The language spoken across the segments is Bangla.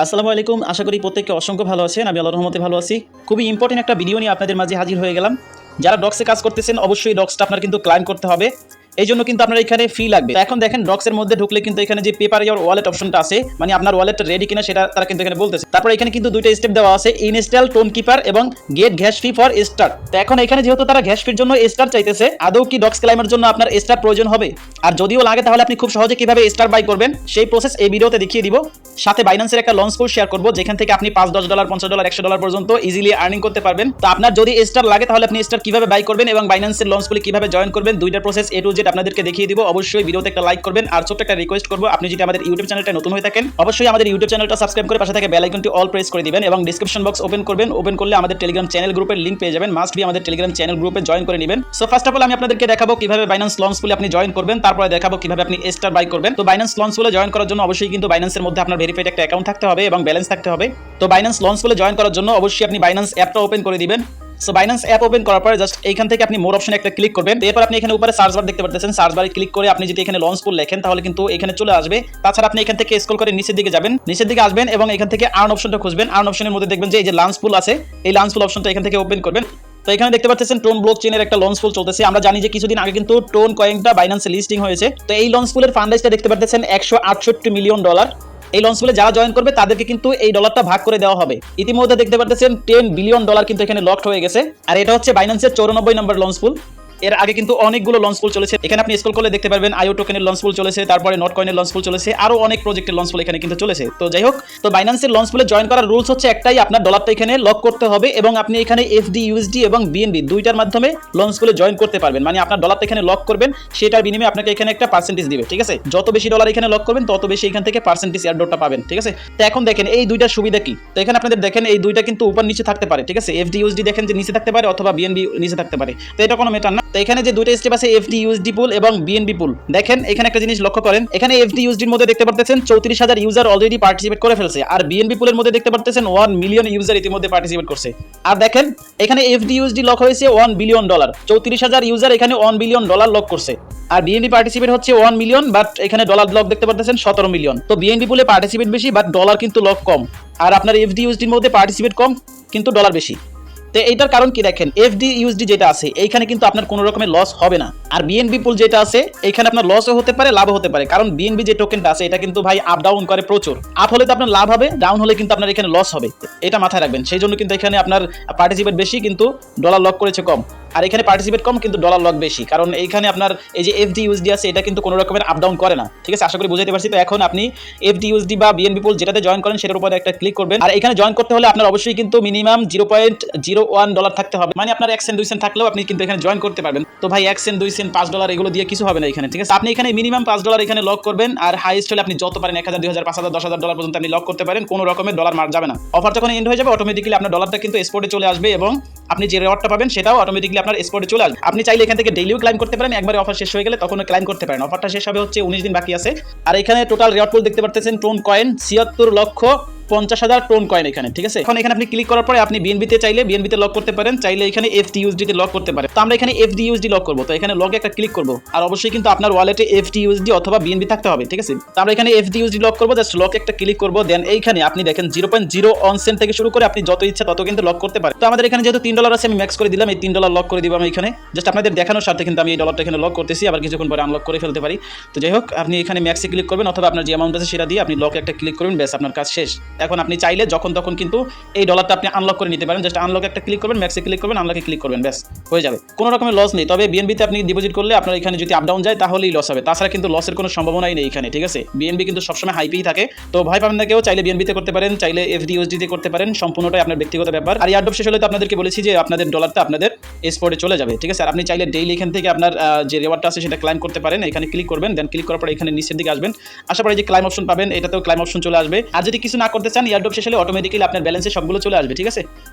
আসসালামু আলাইকুম। আশা করি প্রত্যেককে অসংখ্য ভালো আছেন। আমি আল্লাহর রহমতে ভালো আছি। খুবই ইম্পর্টেন্ট একটা ভিডিও নিয়ে আপনাদের মাঝে হাজির হয়ে গেলাম। যারা ডক্সে কাজ করতেছেন অবশ্যই ডক্সটা আপনার কিন্তু ক্লাইম করতে হবে। এই জন্য কিন্তু আপনার এখানে ফি লাগবে। তো এখন দেখেন ডক্সের মধ্যে ঢুকলে কিন্তু এখানে যে পেপার ইওর ওয়ালেট অপশনটা আছে, মানে আপনার ওয়ালেটটা রেডি কিনা সেটা তারা কিন্তু এখানে বলতেছে। তারপর এখানে কিন্তু দুইটা স্টেপ দেওয়া আছে, ইনস্টল টোন কিপার এবং get gas fee for star. তো এখন এখানে যেহেতু তারা গ্যাস ফির জন্য স্টার চাইতেছে, আদৌ কি ডক্স ক্লাইমের জন্য আপনার স্টার প্রয়োজন হবে? আর যদিও লাগে তাহলে আপনি খুব সহজে কিভাবে স্টার বাই করবেন সেই প্রসেস এই ভিডিওতে দেখিয়ে দিব। সাথে বাইন্যান্সের একটা লঞ্চ কোড শেয়ার করব, যেখান থেকে আপনি $5, $10, $50, $100 পর্যন্ত ইজিলি আর্নিং করতে পারবেন। তো আপনার যদি স্টার লাগে তাহলে আপনি স্টার কিভাবে বাই করবেন এবং বাইন্যান্সের লঞ্চ কোডে কিভাবে জয়েন করবেন, দুইটা প্রসেস এ টু জেড আপনাদেরকে দেখিয়ে দিব। অবশ্যই ভিডিওতে একটা লাইক করবেন। আর ছোট্ট একটা রিকোয়েস্ট করব, আপনি যদি আমাদের ইউটিউব চ্যানেলটা নতুন হয়ে থাকেন অবশ্যই আমাদের ইউটিউব চ্যানেলটা সাবস্ক্রাইব করে পাশে থেকে বেল আইকনটি অল প্রেস করে দিবেন এবং ডেসক্রিপশন বক্স ওপেন করবেন। ওপেন করলে আমাদের টেলিগ্রাম চ্যানেল গ্রুপের লিংক পেয়ে যাবেন। মাস্ট বি আমাদের টেলিগ্রাম চ্যানেল গ্রুপে জয়েন করে নেবেন। সো ফার্স্ট অফ অল আমি আপনাদেরকে দেখাবো কিভাবে বাইন্যান্স লঞ্চ কোডে আপনি জয়েন করবেন, তারপরে দেখাবো কিভাবে আপনি স্টার বাই করবেন। তো বাইন্যান্স লঞ্চ কোডে জয়েন করার জন্য অবশ্যই কিন্তু বাইন্যান্সের মধ্যে আপনার ভেরিফাইড একটা অ্যাকাউন্ট থাকতে হবে এবং ব্যালেন্স থাকতে হবে। তো বাইন্যান্স লঞ্চ কোডে জয়েন করার জন্য অবশ্যই আপনি বাইন্যান্স অ্যাপটা ওপেন করে দিবেন। সো বাইন্যান্স অ্যাপ ওপেন করার পরে জাস্ট এইখান থেকে আপনি মোর অপশনে একটা ক্লিক করবেন। এরপর আপনি এখানে উপরে সার্চ বার দেখতে পাচ্ছেন, সার্চ বারে ক্লিক করে আপনি যদি এখানে লঞ্চ কোড লেখেন তাহলে কিন্তু এখানে চলে আসবে। তাছাড়া আপনি এখান থেকে স্ক্রল করে নিচের দিকে যাবেন, নিচের দিকে আসবেন এবং এখান থেকে আর্ন অপশনটা খুঁজবেন। আর্ন অপশনের মধ্যে দেখবেন যে এই যে লঞ্চ পুল আছে, এই লঞ্চ পুল অপশনটা এখান থেকে ওপেন করবেন। তো এখানে দেখতে পাচ্ছেন টোন ব্লক চেইনের একটা লঞ্চ পুল চলতেছে। আমরা জানি যে কিছুদিন আগে কিন্তু টোন কয়েনটা বাইন্যান্সে লিস্টিং হয়েছে। তো এই লঞ্চ পুলের ফান্ড রাইজটা দেখতে পাচ্ছেন $168 মিলিয়ন। এই লঞ্চ পুলে যারা জয়েন করবে তাদেরকে কিন্তু এই ডলারটা ভাগ করে দেওয়া হবে। ইতিমধ্যে দেখতে পাচ্ছেন $10 বিলিয়ন কিন্তু এখানে লকড হয়ে গেছে। আর এটা হচ্ছে বাইন্যান্সের 94 নম্বর লঞ্চ পুল। এর আগে কিন্তু অনেকগুলো লঞ্চ পুল চলেছে। এখানে আপনি স্ক্রল করলে দেখতে পারবেন আইও টোকেনের লঞ্চ পুল চলেছে, তারপরে নট কয়েনের লঞ্চ পুল চলেছে, আরো অনেক প্রজেক্টের লঞ্চ পুল এখানে কিন্তু চলেছে। তো যাই হোক, তো বাইন্যান্সের লঞ্চ পুলে জয়েন করার রুলস হচ্ছে একটাই, আপনার ডলারটা এখানে লক করতে হবে এবং আপনি এখানে এফডি ইউএসডি এবং বিএনবি দুইটার মাধ্যমে লঞ্চ পুলে জয়েন করতে পারবেন। মানে আপনার ডলারটা এখানে লক করবেন, সেটার বিনিময়ে আপনাকে এখানে একটা পার্সেন্টেজ দিবে। ঠিক আছে, যত বেশি ডলার এখানে লক করবেন তত বেশি এখান থেকে পার্সেন্টেজ এয়ারড্রপটা পাবেন। ঠিক আছে, তো এখন দেখেন এই দুইটার সুবিধা কি। তো এখানে আপনাদের দেখেন এই দুইটা কিন্তু উপর নিচে থাকতে পারে। ঠিক আছে, এফডি ইউএসডি দেখেন যে নিচে থাকতে পারে অথবা বিএনবি নিচে থাকতে পারে। তো এটা কোনো ম্যাটার না। তো এখানে যে দুইটা স্টেপ আছে এফডি ইউএসডি পুল এবং বিএনবি পুল, দেখেন এখানে একটা জিনিস লক্ষ্য করেন। এখানে এফডি ইউএসডির মধ্যে দেখতে পাচ্ছেন 34,000 ইউজার অলরেডি পার্টিসিপেট করে ফেলছে। আর বিএনবি পুলের মধ্যে দেখতে পাচ্ছেন 1 মিলিয়ন ইউজার ইতিমধ্যে পার্টিসিপেট করছে। আর দেখেন এখানে এফডি ইউএসডি লক হয়েছে $1 বিলিয়ন। 34,000 ইউজার এখানে $1 বিলিয়ন লক করছে। আর বিএনবি পার্টিসিপেট হচ্ছে 1 মিলিয়ন, বাট এখানে ডলার ব্লক দেখতে পাচ্ছেন 17 মিলিয়ন। তো বিএনবি পুলে পার্টিসিপেট বেশি বাট ডলার কিন্তু লক কম। আর আপনার এফডি ইউএসডির মধ্যে পার্টিসিপেট কম কিন্তু ডলার বেশি। তো এইটার কারণ কি দেখেন, এফডি ইউএসডি যেটা আছে এইখানে কিন্তু আপনার কোনো রকমের লস হবে না। আর বিএনবি পুল যেটা আছে এইখানে আপনার লসও হতে পারে লাভও হতে পারে, কারণ বিএনবি যে টোকেনটা আছে এটা কিন্তু ভাই আপ ডাউন করে প্রচুর। আপ হলে তো আপনার লাভ হবে, ডাউন হলে কিন্তু আপনার এখানে লস হবে। এটা মাথায় রাখবেন। সেই জন্য কিন্তু এখানে আপনার পার্টিসিপেট বেশি কিন্তু ডলার লক করেছে কম, আর এখানে পার্টিসিপেট কম কিন্তু ডলার লক বেশি, কারণ এইখানে আপনার এই যে এফডি ইউএসডি আছে এটা কিন্তু কোনো রকমের আপ ডাউন করে না। ঠিক আছে, আশা করি বুঝাইতে পারছি। তো এখন আপনি এফডি ইউএসডি বা বিএনবি পুল যেটাতে জয়েন করেন সেটার উপরে একটা ক্লিক করবেন। আর এখানে জয়েন করতে হলে আপনার অবশ্যই কিন্তু মিনিমাম $0.01 থাকতে হবে। মানে আপনার 1 সেন্ট 2 সেন্ট থাকলেও আপনি কিন্তু এখানে জয়েন করতে পারবেন। তো ভাই 1 সেন্ট 2 সেন্ট $5 এগুলো দিয়ে কিছু হবে না এখানে। ঠিক আছে, আপনি এখানে মিনিমাম $5 এখানে লক করবেন। আর হাইস্ট হলে আপনি যত পারেন 1000, 2000, 5000, $10,000 পর্যন্ত আপনি লক করতে পারেন। কোনো রকমের ডলার মার যাবে না। অফার যখন এন্ড হয়ে যাবে অটোমেটিক্যালি আপনার ডলারটা কিন্তু স্পটে চলে আসবে এবং আপনি যে রিওয়ার্ডটা পাবেন সেটাও অটোমেটিক্যালি আপনার স্পটে চলে আসবে। আপনি চাইলে এখান থেকে ডেইলিও ক্লাইম করতে পারেন, একবারে অফার শেষ হয়ে গেলে তখন ক্লাইম করতে পারেন। অফারটা শেষ হবে হচ্ছে 19 দিন বাকি আছে। আর এখানে টোটাল রিওয়ার্ড পুল দেখতে পাচ্ছেন টোন কয়েন 76,50,000 টোন কয়েন এখানে। ঠিক আছে, এখন এখানে আপনি ক্লিক করার পরে আপনি বিএনবিতে চাইলে বিএনবিতে লক করতে পারেন, চাইলে এখানে এফডি ইউএসডি তে লক করতে পারেন। তো আমরা এখানে এফডি ইউএসডি লক করব। তো এখানে লগে একটা ক্লিক করব। আর অবশ্যই কিন্তু আপনার ওয়ালেটে এফডি ইউএসডি অথবা বিএনবি থাকতে হবে। ঠিক আছে, তো আমরা এখানে এফডি ইউএসডি লক করব। জাস্ট লক একটা ক্লিক করব। দেন এইখানে আপনি দেখেন 0.01 সেন্ট থেকে শুরু করে আপনি যত ইচ্ছা তত কিন্তু লক করতে পারেন। তো আমাদের এখানে যেহেতু $3 আছে আমি ম্যাক্স করে দিলাম, এই $3 লক করে দিব আমি এখানে। জাস্ট আপনাদের দেখানোর স্বার্থে কিন্তু আমি এই ডলারটা এখানে লক করতেছি, আবার কিছুক্ষণ পরে আনলক করে ফেলতে পারি। তো যাই হোক, আপনি এখানে ম্যাক্সে ক্লিক করবেন অথবা আপনার যে অ্যামাউন্ট আছে সেটা দিয়ে আপনি লক একটা ক্লিক করবেন, ব্যাস আপনার কাজ শেষ। এখন আপনি চাইলে যখন তখন কিন্তু এই ডলারটা আপনি আনলক করে নিতে পারেন। জাস্ট আনলক একটা ক্লিক করবেন, ম্যাক্সে ক্লিক করবেন, আনলকে ক্লিক করবেন, ব্যাস হয়ে যাবে। কোনো রকমের লস নেই। তবে বিএনবিতে আপনি ডিপোজিট করলে আপনার এখানে যদি আপ ডাউন যায় তাহলেই লস হবে, তাছাড়া কিন্তু লসের কোনো সম্ভাবনাই নেই এখানে। ঠিক আছে, বিএনবি কিন্তু সবসময় হাইপেই থাকে। তো ভয় পাবেন না কেউ, চাইলে বিএনবিতে করতে পারেন, চাইলে এফডি ইউএসডি তে করতে পারেন, সম্পূর্ণটাই আপনার ব্যক্তিগত ব্যাপার। আর এয়ারড্রপ শেষ হলে তো আপনাদেরকে বলেছি যে আপনাদের ডলারটা আপনাদের স্পটে চলে যাবে। ঠিক আছে, আর আপনি চাইলে ডেইলি এখান থেকে আপনার যে রিওয়ার্ডটা আছে সেটা ক্লাইম করতে পারেন। এখানে ক্লিক করবেন, দেন ক্লিক করার পরে এখানে নিচের দিকে আসবেন, আসার পরে যে ক্লাইম অপশন পাবেন এটাতেও ক্লাইম অপশন চলে আসবে। আর যদি কিছু না করতে চান এয়ারড্রপ শেষ হলে অটোমেটিক্যালি আপনার ব্যালেন্সে সবগুলো চলে আসবে। ঠিক আছে,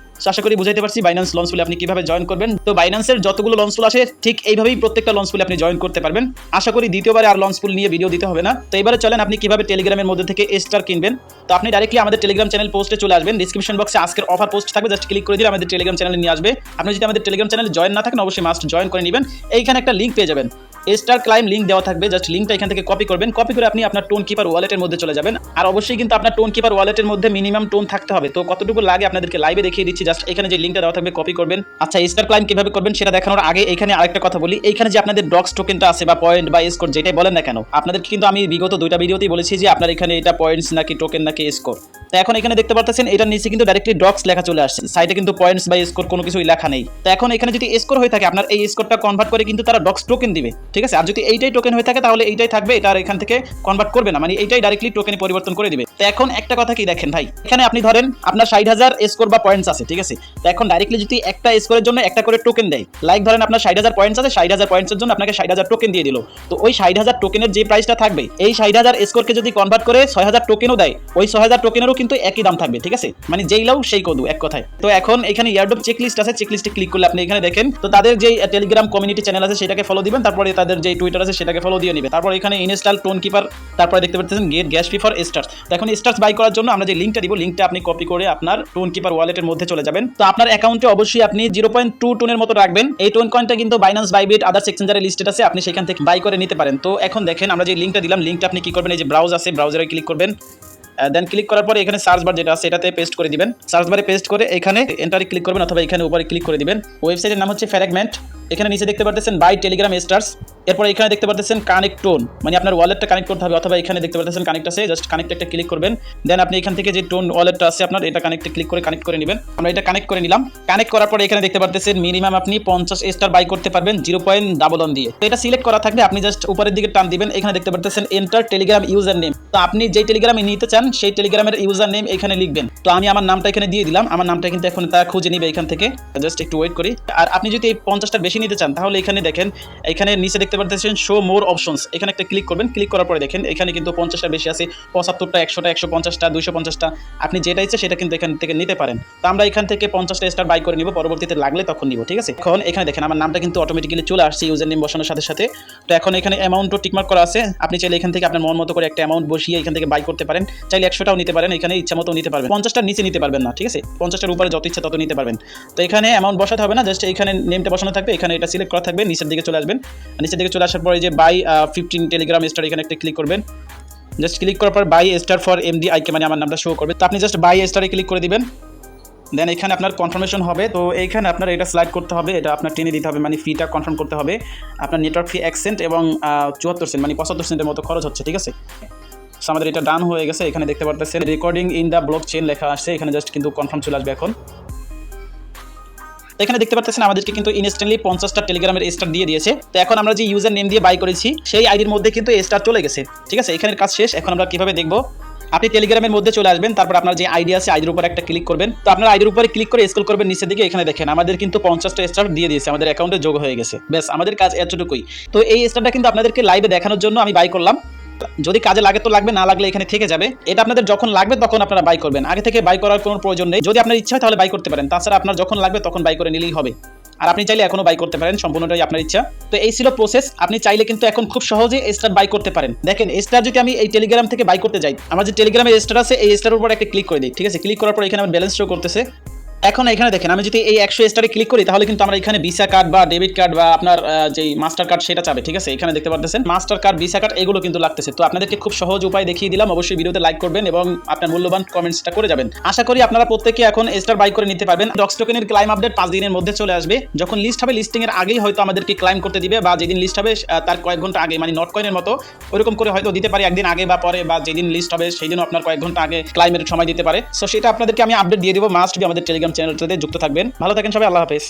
আশা করি বুঝাইতে পারছি বাইন্যান্স লঞ্চ পুলে আপনি কিভাবে জয়েন করবেন। তো বাইন্যান্সের যতগুলো লঞ্চ পুল আছে ঠিক এইভাবেই প্রত্যেকটা লঞ্চ পুলে আপনি জয়েন করতে পারবেন। আশা করি দ্বিতীয়বারে আর লঞ্চ পুল নিয়ে ভিডিও দিতে হবে না। তো এবারে চলেন আপনি কিভাবে টেলিগ্রামের মধ্যে থেকে স্টার কিনবেন। তো আপনি ডাইরেক্টলি আমাদের টেলিগ্রাম চ্যানেল পোস্টে চলে আসবেন। ডিসক্রিপশন বক্সে আজকের অফার পোস্ট থাকবে, জাস্ট ক্লিক করে দিলে আমাদের টেলিগ্রাম চ্যানেলে নিয়ে আসবে। আপনি যদি আমাদের টেলিগ্রাম চ্যানেলে জয়েন না থাকেন অবশ্যই মাস্ট জয়েন করে নেবেন। এইখানে একটা লিঙ্ক পেয়ে যাবেন। স্টার ক্লাইম লিঙ্ক দেওয়া থাকবে, জাস্ট লিঙ্কটা এখান থেকে কপি করবেন, কপি করে আপনি আপনার টোন কিপার ওয়ালেটের মধ্যে চলে যাবেন। আর অবশ্যই কিন্তু আপনার টোন কিপার ওয়ালেটের মধ্যে মিনিমাম টোন থাকতে হবে। তো কতটুকু লাগে আপনাদেরকে লাইভে দেখিয়ে দিচ্ছি, জাস্ট এখানে যে লিঙ্কটা দেওয়া থাকবে কপি করবেন। আচ্ছা, স্টার ক্লাইম কিভাবে করবেন সেটা দেখানোর আগে এখানে আরেকটা কথা বলি, এইখানে যে আপনাদের ডক্স টোকেনটা আছে বা পয়েন্ট বা স্কোর যেটাই বলেন না কেন, আপনাদেরকে কিন্তু আমি বিগত 2টা ভিডিওতেই বলেছি যে আপনার এখানে এটা পয়েন্টস নাকি টোকেন নাকি স্কোর। তো এখন এখানে দেখতে পাচ্ছেন এটার নিচে কিন্তু ডাইরেক্টলি ডক্স লেখা চলে আসছে, সাইডে কিন্তু পয়েন্টস বা স্কোর কোনো কিছুই লেখা নেই। তো এখন এখানে যদি স্কোর হয়ে থাকে আপনার এই স্কোরটা কনভার্ট করে কিন্তু তারা ডক্স টোকেন দিবে, ঠিক আছে। আর যদি এইটাই টোকেন হয়ে থাকে তাহলে এইটাই থাকবে, এটা আর এখান থেকে কনভার্ট করবে না, মানে এইটাই ডাইরেক্টলি টোকেনে পরিবর্তন করে দিবে। তো এখন একটা কথা কি দেখেন ভাই, এখানে আপনি ধরেন আপনার 60,000 স্কোর বা পয়েন্টস আছে, ঠিক আছে। তো এখন ডাইরেক্টলি যদি একটা স্কোরের জন্য একটা করে টোকেন দেয়, লাইক ধরেন আপনার 60,000 পয়েন্টস আছে, 60,000 পয়েন্টসের জন্য আপনাকে 60,000 টোকেন দিয়ে দিল। তো ওই 60,000 টোকেনের যে প্রাইসটা থাকবে, এই 60,000 স্কোরকে যদি কনভার্ট করে 6,000 টোকেনও দেয়, ওই 6,000 টোকেনেরও কিন্তু একই দাম থাকবে, ঠিক আছে। মানে যেই লাও সেই কদু, এক কথায়। তো এখন এখানে ইয়ারড্রপ চেকলিস্ট আছে, চেকলিস্টে ক্লিক করলে আপনি এখানে দেখেন, তো তাদের যে টেলিগ্রাম কমিউনিটি চ্যানেল আছে সেটাকে ফলো দিবেন, তারপরে তাদের যে টুইটার আছে সেটাকে ফলো দিয়ে নেবেন। তারপর এখানে ইনস্টল টোন কিপার, তারপরে দেখতে পাচ্ছেন get gas fee for stars. তো এখন স্টার্স বাই করার জন্য আমরা যে লিঙ্কটা দিব, লিঙ্কটা আপনি কপি করে আপনার টোন কিপার ওয়ালেটের মধ্যে চলে যাবেন। তো আপনার অ্যাকাউন্টে অবশ্যই আপনি 0.2 টোনের মতো রাখবেন। এই টোন কয়েনটা কিন্তু বাইন্যান্স, বাইবিট, আদার্স এক্সচেঞ্জারে লিস্টেড আছে, আপনি সেখান থেকে বাই করে নিতে পারেন। তো এখন দেখেন আমরা যে লিঙ্কটা দিলাম, লিঙ্কটা আপনি কি করবেন, এই যে ব্রাউজ আছে, ব্রাউজারে ক্লিক করবেন। দেন ক্লিক করার পরে এখানে সার্চ বার যেটা আছে এটাতে পেস্ট করে দিবেন। সার্চ বারে পেস্ট করে এখানে এন্টারে ক্লিক করবেন অথবা এখানে উপরে ক্লিক করে দিবেন। ওয়েবসাইটের নাম হচ্ছে ফ্র্যাগমেন্ট। এখানে নিচে দেখতে পাচ্ছেন বাই টেলিগ্রাম স্টার্স। এরপর এখানে দেখতে পাচ্ছেন কানেক্ট টোন, মানে আপনার ওয়ালেটটা কানেক্ট করতে হবে, অথবা এখানে দেখতে পাচ্ছেন কানেক্ট আছে, জাস্ট কানেক্ট একটা ক্লিক করবেন। দেন আপনি এখান থেকে যে টোন ওয়ালেটটা আছে আপনার, এটা কানেক্টে ক্লিক করে কানেক্ট করে নেবেন। আমরা এটা কানেক্ট করে নিলাম। কানেক্ট করার পরে এখানে দেখতে পাচ্ছেন মিনিমাম আপনি 50 স্টার বাই করতে পারবেন 0.11 দিয়ে। তো এটা সিলেক্ট করা থাকবে, আপনি জাস্ট উপরের দিকে টান দিবেন। এখানে দেখতে পাচ্ছেন এন্টার টেলিগ্রাম ইউজার নেম। তো আপনি যেই টেলিগ্রামে নিতে চান সেই টেলিগ্রামের ইউজার নেম এখানে লিখবেন। তো আমি আমার নামটা এখানে দিয়ে দিলাম, আমার নামটা কিন্তু এখন তারা খুঁজে নিবে এখান থেকে, জাস্ট একটু ওয়েট করি। আর আপনি যদি এই 50টার বেশি নিতে চান তাহলে এখানে দেখেন, এখানে নিচে দেখতে পাচ্ছেন শো মোর অপশনস, এখানে একটা ক্লিক করবেন। ক্লিক করার পরে দেখেন এখানে কিন্তু 50টার বেশি আছে, 75টা, 100টা, 150টা, 250টা, আপনি যেটা ইচ্ছে সেটা কিন্তু এখান থেকে নিতে পারেন। তো আমরা এখান থেকে 50টা স্টার বাই করে নিব, পরবর্তীতে লাগলে তখন নিব, ঠিক আছে। এখন এখানে দেখেন আমার নামটা কিন্তু অটোমেটিক্যালি চলে আসছে ইউজার নেম বসানোর সাথে সাথে। তো এখন এখানে অ্যামাউন্টও টিকমার্ক করা আছে, আপনি চাইলে এখান থেকে আপনার মন মতো করে একটা অ্যামাউন্ট বসিয়ে এখান থেকে বাই করতে পারেন। চাইলে 100টাও নিতে পারেন, এখানে ইচ্ছা মতো নিতে পারবেন। 50টার নিচে নিতে পারবেন না, ঠিক আছে। 50টার উপরে যত ইচ্ছা তত নিতে পারবেন। তো এখানে অ্যামাউন্ট বসাতে হবে না, জাস্ট এখানে নেমটা বসানো থাকবে, এখানে এটা সিলেক্ট করা থাকবে। নিচের দিকে চলে আসবেন, নিচের দিকে চলে আসার পরে যে বাই 15 টেলিগ্রাম স্টার এখানে একটা ক্লিক করবেন। জাস্ট ক্লিক করার পর বাই স্টার ফর MDIK, মানে আমার নামটা শো করবে। তো আপনি জাস্ট বাই স্টারে ক্লিক করে দিবেন। দেন এখানে আপনার কনফার্মেশন হবে। তো এইখানে আপনার এটা স্লাইড করতে হবে, এটা আপনার টেনে দিতে হবে, মানে ফিটা কনফার্ম করতে হবে। আপনার নেটওয়ার্ক ফি 1 সেন্ট এবং 74 সেন্ট, মানে 75 সেন্টের মতো খরচ হচ্ছে, ঠিক আছে। সো আমাদের এটা ডান হয়ে গেছে। এখানে দেখতে পাচ্ছেন recording in the block chain লেখা আসছে, এখানে জাস্ট কিন্তু কনফার্ম চলে আসবে এখন। এখানে দেখতে পাচ্ছেন আমাদেরকে কিন্তু ইনস্ট্যান্টলি 50টা টেলিগ্রামের স্টার দিয়ে দিয়েছে। তো এখন আমরা যে ইউজার নেম দিয়ে বাই করেছি সেই আইডির মধ্যে কিন্তু স্টার চলে গেছে, ঠিক আছে। এখানের কাজ শেষ। এখন আমরা কিভাবে দেখব, আপনি টেলিগ্রামের মধ্যে চলে আসবেন, তারপর আপনার যে আইডি আছে আইডির উপর একটা ক্লিক করবেন। তো আপনার আইডির উপরে ক্লিক করে স্ক্রল করবেন নিচের দিকে, এখানে দেখেন আমাদের কিন্তু 50টা স্টার দিয়ে দিয়েছে, আমাদের অ্যাকাউন্টে যোগ হয়ে গেছে। ব্যাস, আমাদের কাজ এতটুকুই। তো এই স্টারটা কিন্তু আপনাদেরকে লাইভে দেখানোর জন্য আমি বাই করলাম। যদি কাজে লাগে তো লাগবে, না লাগলে এখানে থেকে যাবে। এটা আপনাদের যখন লাগবে তখন আপনারা বাই করবেন, আগে থেকে বাই করার কোনো প্রয়োজন নেই। যদি আপনার ইচ্ছা হয় তাহলে বাই করতে পারেন, তাছাড়া আপনার যখন লাগবে তখন বাই করে নিলেই হবে। আর আপনি চাইলে এখনো বাই করতে পারেন, সম্পূর্ণটাই আপনার ইচ্ছা। তো এই ছিল প্রসেস। আপনি চাইলে কিন্তু এখন খুব সহজে স্টার বাই করতে পারেন। দেখেন স্টার যদি আমি এই টেলিগ্রাম থেকে বাই করতে যাই, আমার যে টেলিগ্রামের স্টার আছে এই স্টারের উপর একটা ক্লিক করে দিই, ঠিক আছে। ক্লিক করার পর এখানে আমার ব্যালেন্স শো করতেছে। এখন এখানে দেখেন আমি যদি এই 100 স্টারে ক্লিক করি তাহলে কিন্তু আমরা এখানে ভিসা কার্ড বা ডেবিট কার্ড বা আপনার যেই মাস্টার কার্ড সেটা চাবে, ঠিক আছে। এখানে দেখতে পাচ্ছেন মাস্টার কার্ড, ভিসা কার্ড এগুলো কিন্তু লাগতেছে। তো আপনাদেরকে খুব সহজ উপায় দেখিয়ে দিলাম। অবশ্যই ভিডিওতে লাইক করবেন এবং আপনার মূল্যবান কমেন্টসটা করে যাবেন। আশা করি আপনারা প্রত্যেকে এখন স্টার বাই করে নিতে পারবেন। ডক্স টোকেনের ক্লাইম আপডেট 5 দিনের মধ্যে চলে আসবে। যখন লিস্ট হবে লিস্টিং এর আগেই হয়তো আমাদেরকে ক্লাইম করতে দিবে, বা যেদিন লিস্ট হবে তার কয়েক ঘন্টা আগে, মানে নট কয়েনের মতো ওরকম করে হয়তো দিতে পারে একদিন আগে বা পরে, বা যেদিন লিস্ট হবে সেই দিনও আপনার কয়েক ঘন্টা আগে ক্লাইমের সময় দিতে পারে। সো সেটা আপনাদেরকে আমি আপডেট দিয়ে দেবো। মাস্ট বি আমাদের টেলিগ্রাম চ্যানেলটাতে যুক্ত থাকবেন। ভালো থাকেন সবাই, আল্লাহ হাফেজ।